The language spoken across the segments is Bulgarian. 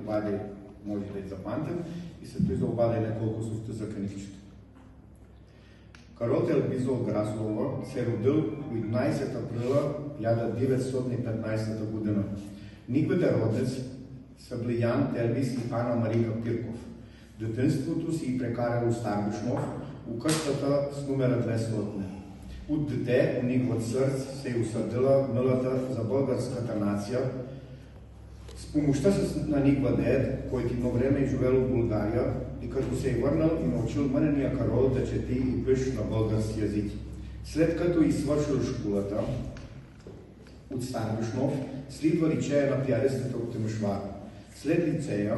обади, може да запамтим, и след това обади неколко суфта за книгчето. Карол Телбизол Граслова се родил 11 априла 1915 година. Неговите родец са били Ян Телбис и Ана Марика Пирков. Детинството си прекарал у Старбишнов, у къщата с номера 200. От дете, у неговът сърц се усъдила милата за българската нация. С помощта на негова дед, който едно време е живел в България, и като се е върнал и научил мънения Карол да чети и пише на български език. След като и свършил школата от Старбишнов, следва лицея на пиаристата от Тимишвар. След лицея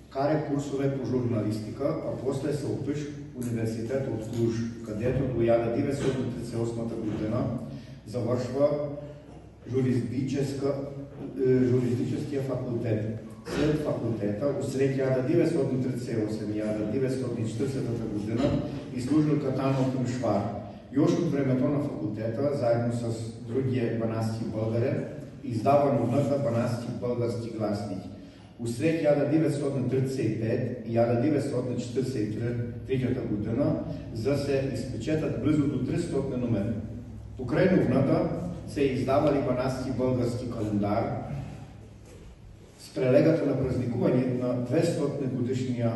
каре курсове по журналистика, а после се опиш в университета от Клуж, където до 1938 година завършва журналистическия факултет. След факултета, усред 1938 и 1940 година, изслужил катано в Тимишвар. Još от времето на факултета, заедно с другия банатски българи, издава новната банатски български гласник. Усред 1935 и 1943 година, за се изпечатат близо до 300 номера. Покрай новната се издавали банатски български календар с прелегата на празникуване на 200 годишния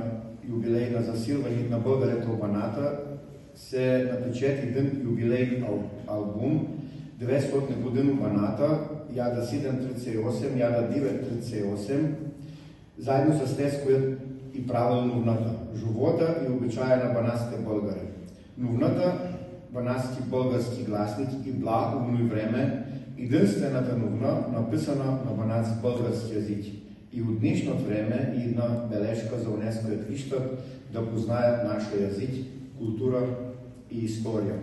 юбилей на засилване на българите в Баната се напечат един юбилейен албум 200 години Баната, 1738-1938, заедно с тези, които и правил новната. Живота и обичая на банатските българи. Новната банатски български гласник и бла в време единствената новина, написана на банатски български език. И от днешно време и една бележка за унес, които искат да познаят нашия език, култура и история.